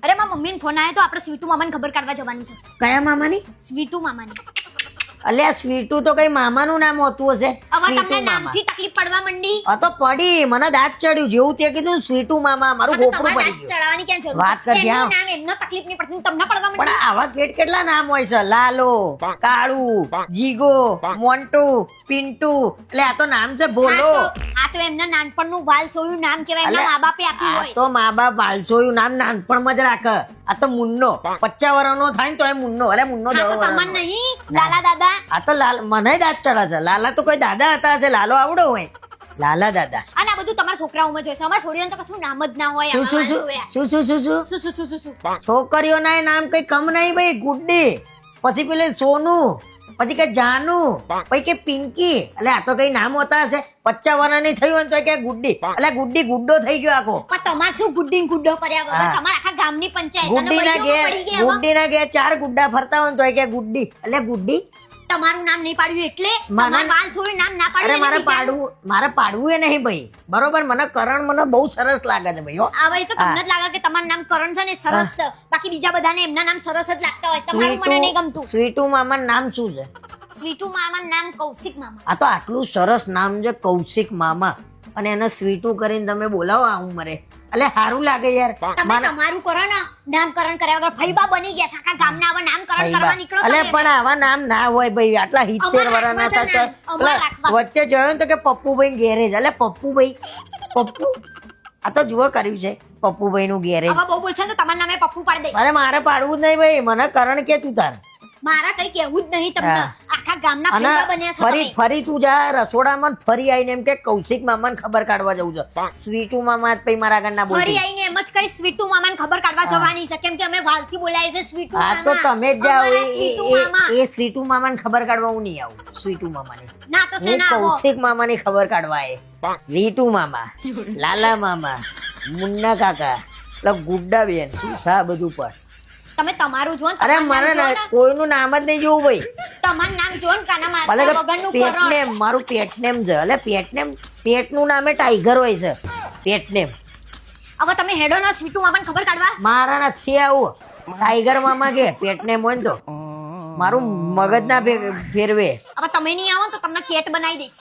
અરે મારા મમ્મીને ફોન આવ્યો તો આપણે સ્વીટુ મામાને ખબર કાઢવા જવાની છે. કયા મામાની? સ્વીટુ મામાની. અલ્યા સ્વીટુ તો કઈ મામાનું નામ હોતું હશે. હવે સ્વીટુ તમને મામા. નામથી તકલીફ પડવા માંડી. આ તો પડી મને દાંત ચડ્યું જેવું તે કીધું સ્વીટુ મામા મારું તો ગોપરું તમારે પડી દાંત ગયું. ચડાવવાની ક્યાં જરૂર વાત છે? કર જ્યાં. એમનું નામ એમનો તકલીફ નહીં પડતી તમને પડવા પણ માંડી. આવા કેટલા નામ હોય છે? લાલો, કાળુ, જીગો, મોન્ટુ, પિન્ટુ. એટલે આ તો નામ છે બોલો. આ તો એમના નાનપણનું વાલ સોયું નામ કહેવાય. એમના મા બાપે આપ્યું આ હોય. તો મા બાપ વાલસોયું નામ નાનપણમાં જ રાખે. આ તો મુન્નો 50 વર્ષનો થાય ને તો એ મુન્નો. અરે મુન્નો હા, તો 10 તમને વર્ષનો. નહીં લાલા દાદા. આ તો લાલ મને દાંત ચડા છે. લાલા તો કોઈ દાદા હતા હશે. લાલો આવડો હોય. લાલા દાદા. અને આ બધું તમારા છોકરાઓમાં જોઈશે. અમારા છોડીઓને તો કશું નામ જ ના હોય. શું શું આમાં શું વાલ સોયા. શું શું શું શું શું શું શું શું શું છોકરીઓના નામ કઈ કમ નહીં ભાઈ. ગુડ્ડી, પછી પેલે સોનુ, પછી કે જાનુ, પછી કે પિંકી. એટલે આ તો કઈ નામ હોતા હશે. 50 વર્ષની થયું હોય ને તો કે ગુડ્ડી. એટલે ગુડ્ડી ગુડ્ડો થઈ ગયો આખો. પણ તમારે શું ગુડ્ડી ને ગુડ્ડો કર્યા વગર હા. તમારા આખા ગામની પંચાયત અને ગુડ્ડીના વડીલોમાં પડી ગયા હવે. ગુડ્ડીના ઘેર 4 ગુડ્ડા ફરતા હોય ને તો કે ગુડ્ડી. એટલે ગુડ્ડી તમારું નામ નહીં પાડ્યું એટલે મારા- તમારું વાલ સોયું નામ ના અરે પાડ્યું મારે એટલે બીજાનું. મારે પાડવું એ નહીં ભાઈ. બરોબર મને કરણ મને બહુ સરસ લાગે છે ભાઈ હો. હવે એ તો તમને જ લાગે કે તમારું નામ કરણ છે ને સરસ છે. બાકી બીજા બધાને એમના નામ સરસ જ લાગતા હોય. તમારું મને નહીં ગમતું. સ્વીટુ મામાનું નામ શું છે? સ્વીટુ મામાનું નામ કૌશિક મામા. આ તો આટલું સરસ નામ છે કૌશિક મામા અને એને સ્વીટુ કરીને તમે બોલાવો આ ઉંમરે. એટલે સારું લાગે યાર. તમે તમારું કરો ને નામકરણ કર્યા વગર ફૈબા બની ગયા છે. આખા ગામના હવે નામકરણ ભાઈબા. કરવા નીકળો અલે તમે. પણ આવા નામ ના હોય ભાઈ. આટલા 70 અમારે વર્ષના રાખવા છે થતા નામ. અમારે રાખવા છે. વચ્ચે જોયું ને તો કે પપ્પુભાઈ ગેરેજ. એટલે પપ્પુભાઈ પપ્પુ આ તો જુઓ કર્યું છે પપ્પુભાઈ નું ગેરેજ. હવે બહુ બોલશે ને તો તમારા નામે પપ્પુ પાડી દઈશ. અરે મારે પાડવું જ નહીં ભાઈ. મને કરણ કે તું તાર. મારા કઈ કેવું જ નહીં તમને. હા. આખા ગામના અને ફૈબા બન્યા છો ફરી તમે. ફરી તું જા રસોડામાં ને ફરી આવીને એમ કે કૌશિક મામાને ખબર કાઢવા જવું છે. સ્વીટુ મામા જ પછી મારા આગળ ના ફરી બોલતી. આઈને એમ જ કઈ સ્વીટુ મામાને ખબર કાઢવા જવાની છે. કેમ કે અમે વાલથી બોલાય છે સ્વીટુ આ મામા. તો તમે જ જાઓ. અમારા સ્વીટુ મામા. એ સ્વીટુ મામાને ખબર કાઢવા હું નહીં આવું. સ્વીટુ મામાને ના તો હું સેના આવો. કૌશિક મામાની ખબર કાઢવા આયે. સ્વીટુ મામા, લાલા મામા, મુન્ના કાકા, એટલે ગુડ્ડા બેન શું સા બધું પર. તમે તમારું જો ને અરે તમારું મારે નામ જો ને. કોઈનું નામ જ નહીં જોવું ભાઈ. તમારું નામ જો ને કાના ભલે માથા કે વગરનું કરો. પેટનેમ મારું પેટનેમ છે. એટલે પેટનેમ પેટનું નામે ટાઈગર હોય છે. પેટનેમ હવે તમે હેડો ના સ્વીટુ મામાને ખબર કાઢવા. મારા નથી આવું. ટાઈગર મામા કે પેટનેમ હોય ને તો મારું મગજ ના ફેરવે. હવે તમે નહીં આવો ને તો તમને કેટ બનાવી દઈશ.